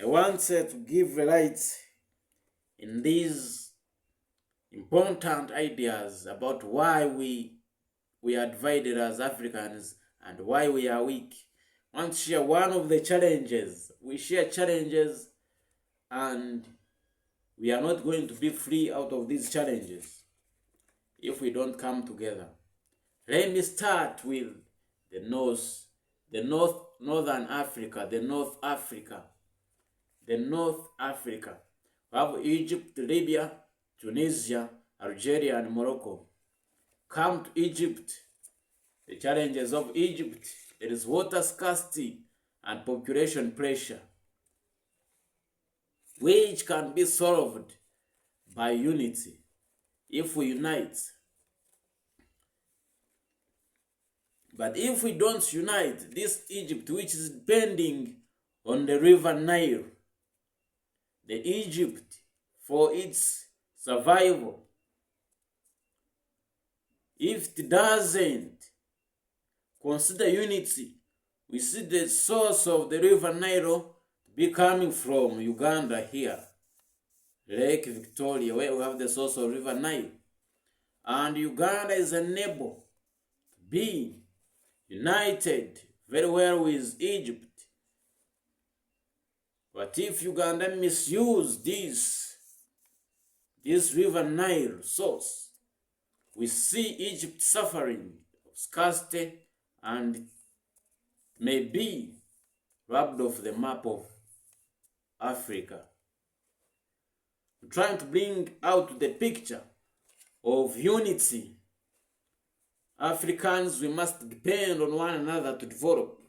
I wanted to give a light in these important ideas about why we are divided as Africans and why we are weak. I want to share one of the challenges. We share challenges and we are not going to be free out of these challenges if we don't come together. Let me start with Northern Africa, North Africa. We have Egypt, Libya, Tunisia, Algeria, and Morocco. Come to Egypt. The challenges of Egypt, there is water scarcity and population pressure, which can be solved by unity if we unite. But if we don't unite, this Egypt, which is depending on the river Nile, the Egypt for its survival, if it doesn't consider unity, we see the source of the river Nile be coming from Uganda here, Lake Victoria, where we have the source of river Nile. And Uganda is unable to be united very well with Egypt. But if Uganda misuse this river Nile source, we see Egypt suffering of scarcity and may be rubbed off the map of Africa. I'm trying to bring out the picture of unity. Africans, we must depend on one another to develop.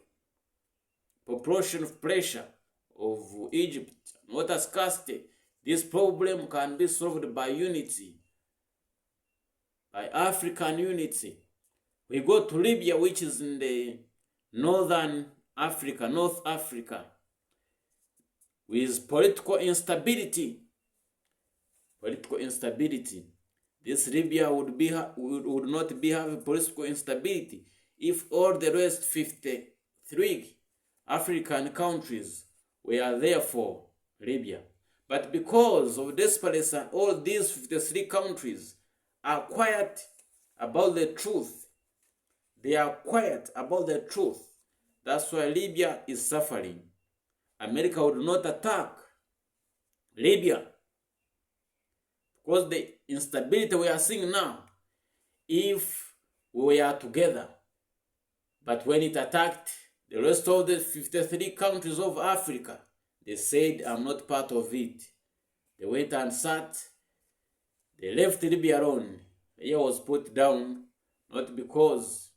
Population of pressure of Egypt, water scarcity, this problem can be solved by unity, by African unity. We go to Libya, which is in the North Africa, with political instability. This Libya would not be having political instability if all the rest 53 African countries were there for Libya. But because of desperation, all these 53 countries are quiet about the truth. They are quiet about the truth. That's why Libya is suffering. America would not attack Libya because the instability we are seeing now, if we were together. But when it attacked the rest of the 53 countries of Africa, they said, I'm not part of it. They went and sat. They left Libya alone. Libya was put down not because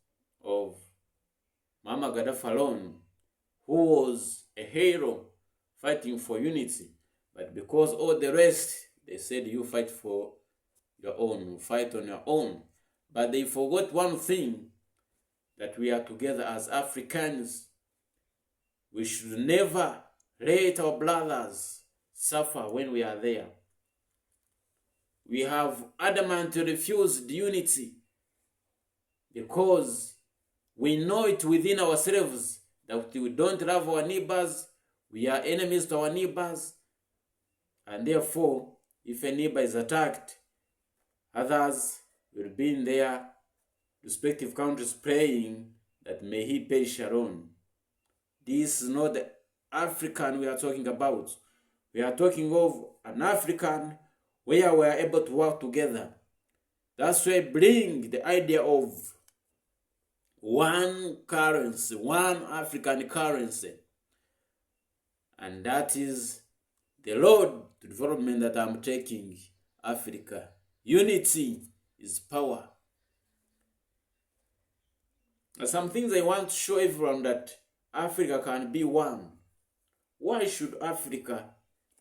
of Mama Gaddafi alone, who was a hero fighting for unity, but because all the rest, they said, you fight for your own, fight on your own. But they forgot one thing, that we are together as Africans. We should never let our brothers suffer when we are there. We have adamantly refused unity because we know it within ourselves that we don't love our neighbors, we are enemies to our neighbors, and therefore, if a neighbor is attacked, others will be in their respective countries praying that may he perish alone. This is not the African we are talking about. We are talking of an African where we are able to work together. That's why I bring the idea of one currency, one African currency. And that is the road to development that I'm taking Africa. Unity is power. There are some things I want to show everyone that Africa can be one. Why should Africa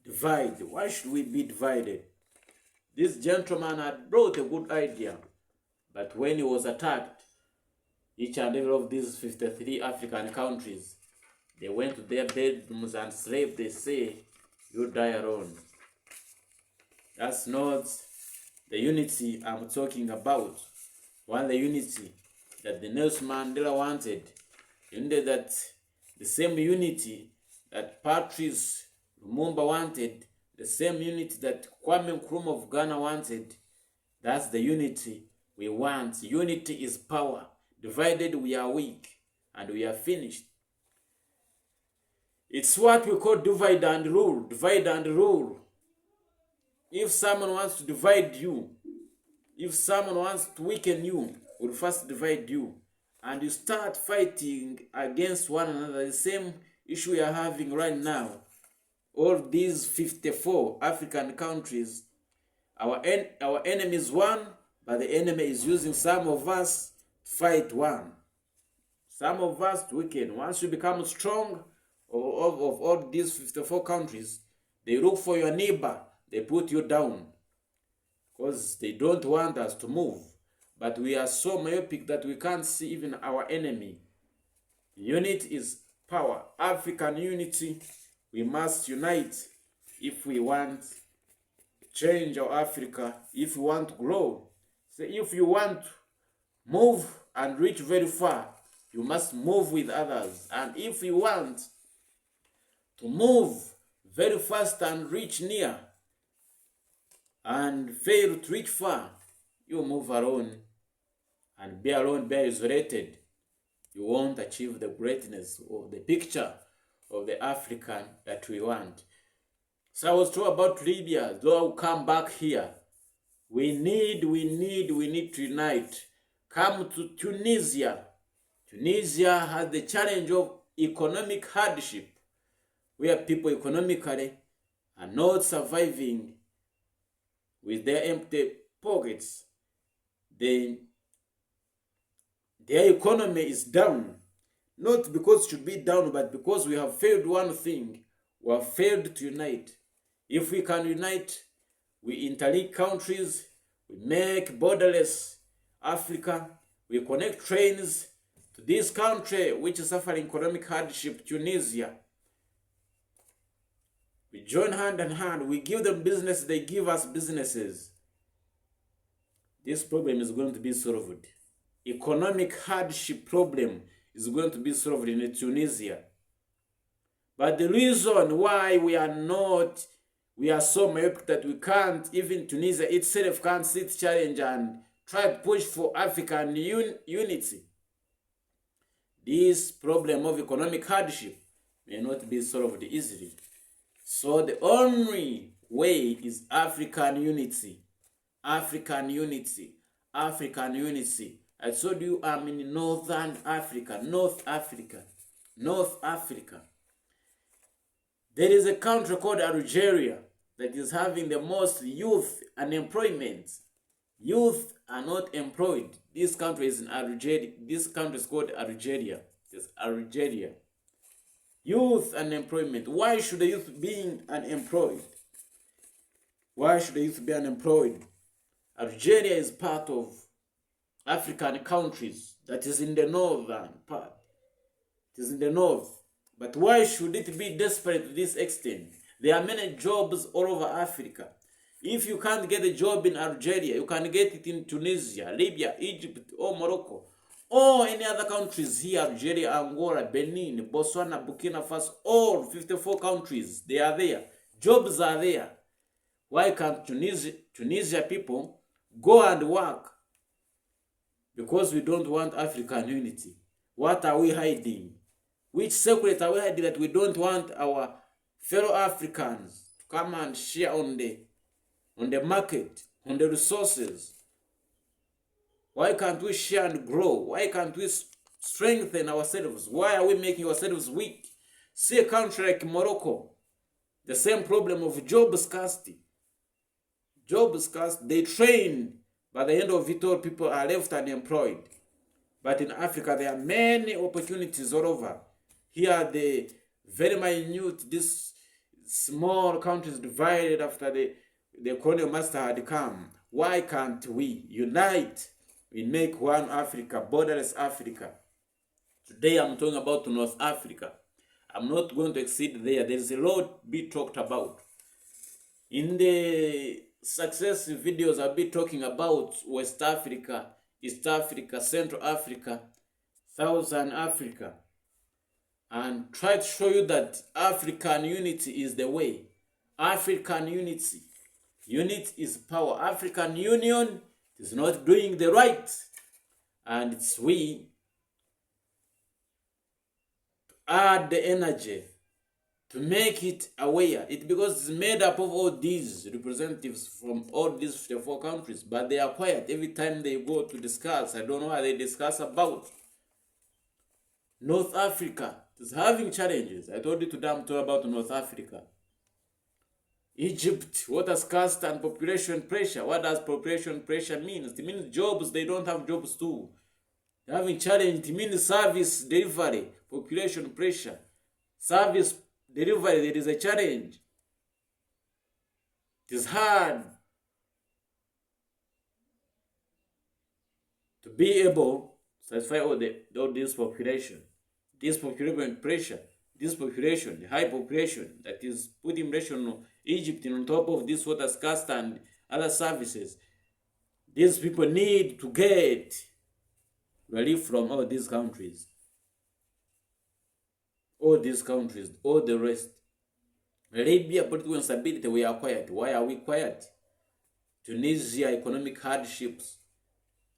divide? Why should we be divided? This gentleman had brought a good idea, but when he was attacked, each and every of these 53 African countries, they went to their bedrooms and slept. They say, you die alone. That's not the unity I'm talking about. One, the unity that the Nelson Mandela wanted. That the same unity that Patrice Lumumba wanted, the same unity that Kwame Nkrumah of Ghana wanted. That's the unity we want. Unity is power. Divided, we are weak, and we are finished. It's what we call divide and rule. Divide and rule. If someone wants to divide you, if someone wants to weaken you, will first divide you. And you start fighting against one another. The same issue we are having right now. All these 54 African countries, our enemy is one, but the enemy is using some of us to fight one. Some of us to weaken. Once you become strong of all these 54 countries, they look for your neighbor. They put you down because they don't want us to move. But we are so myopic that we can't see even our enemy. Unity is power. African unity. We must unite if we want to change our Africa, if we want to grow. So if you want to move and reach very far, you must move with others. And if you want to move very fast and reach near and fail to reach far, you move alone. And be alone, be isolated. You won't achieve the greatness or the picture of the African that we want. So I was talking about Libya. Though I will come back here. We need to unite. Come to Tunisia. Tunisia has the challenge of economic hardship, where people economically are not surviving with their empty pockets. Their economy is down. Not because it should be down, but because we have failed one thing. We have failed to unite. If we can unite, we interlink countries, we make borderless Africa, we connect trains to this country which is suffering economic hardship, Tunisia. We join hand in hand, we give them business, they give us businesses. This problem is going to be solved. Economic hardship problem is going to be solved in Tunisia. But the reason why we are so myopic that we can't, even Tunisia itself can't sit challenge and try to push for African unity. This problem of economic hardship may not be solved easily. So the only way is African unity. African unity. African unity. I told you I'm in Northern Africa, North Africa, North Africa. There is a country called Algeria that is having the most youth unemployment. Youth are not employed. This country is in Algeria. This country is called Algeria. It's Algeria. Youth unemployment. Why should the youth be unemployed? Why should the youth be unemployed? Algeria is part of African countries that is in the northern part. It is in the north. But why should it be desperate to this extent? There are many jobs all over Africa. If you can't get a job in Algeria, you can get it in Tunisia, Libya, Egypt, or Morocco, or any other countries here, Algeria, Angola, Benin, Botswana, Burkina Faso, all 54 countries, they are there. Jobs are there. Why can't Tunisia people go and work? Because we don't want African unity. What are we hiding? Which secret are we hiding that we don't want our fellow Africans to come and share on the market, on the resources? Why can't we share and grow? Why can't we strengthen ourselves? Why are we making ourselves weak? See a country like Morocco, the same problem of job scarcity. Job scarcity, they train. By the end of it all, people are left unemployed. But in Africa, there are many opportunities all over. Here, the very minute, this small countries divided after the colonial master had come. Why can't we unite? We make one Africa, borderless Africa. Today, I'm talking about North Africa. I'm not going to exceed there. There's a lot to be talked about. In the successive videos, I'll be talking about West Africa, East Africa, Central Africa, Southern Africa. and try to show you that African unity is the way. African unity. Unity is power. African Union is not doing the right. And it's we to add the energy to make it aware. It because it's made up of all these representatives from all these 54 countries, but they are quiet every time they go to discuss. I don't know what they discuss about. North Africa is having challenges. I told you today I'm talking about North Africa. Egypt, water scarcity and population pressure. What does population pressure mean? It means jobs, they don't have jobs too. They're having challenge. It means service delivery, population pressure. Service delivery, there is a challenge. It is hard to be able to satisfy all this population. This population pressure, this population, the high population that is putting pressure on Egypt on top of this water scarcity and other services. These people need to get relief from all these countries. All these countries, all the rest. Libya, political instability, we are quiet. Why are we quiet? Tunisia, economic hardships.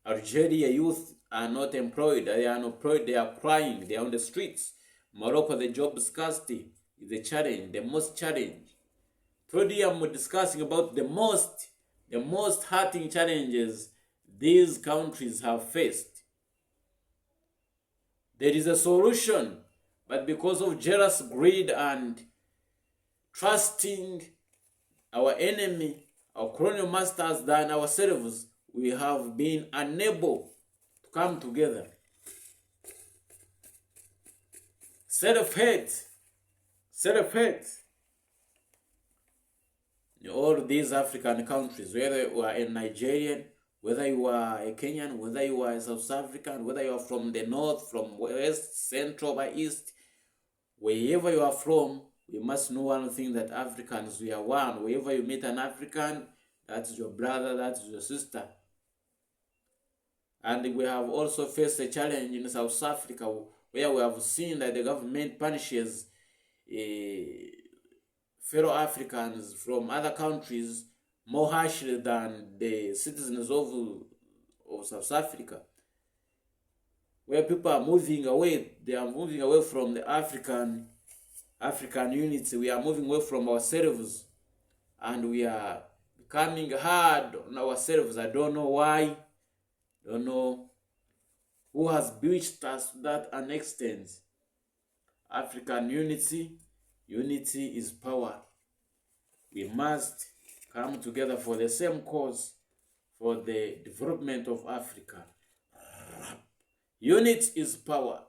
Algeria, youth are not employed. They are unemployed. They are crying. They are on the streets. Morocco, the job scarcity is the challenge, the most challenge. Today I'm discussing about the most hurting challenges these countries have faced. There is a solution, but because of jealous greed and trusting our enemy, our colonial masters than ourselves, we have been unable to come together. Self-hate. In all these African countries, whether you are a Nigerian, whether you are a Kenyan, whether you are a South African, whether you are from the north, from west, central, or east, wherever you are from, we must know one thing, that Africans, we are one. Wherever you meet an African, that's your brother, that's your sister. And we have also faced a challenge in South Africa, where we have seen that the government punishes fellow Africans from other countries more harshly than the citizens of South Africa. Where people are moving away, they are moving away from the African unity. We are moving away from ourselves, and we are becoming hard on ourselves. I don't know why. Don't know who has bewitched us to that an extent. African unity is power. We must come together for the same cause, for the development of Africa. Unity is power.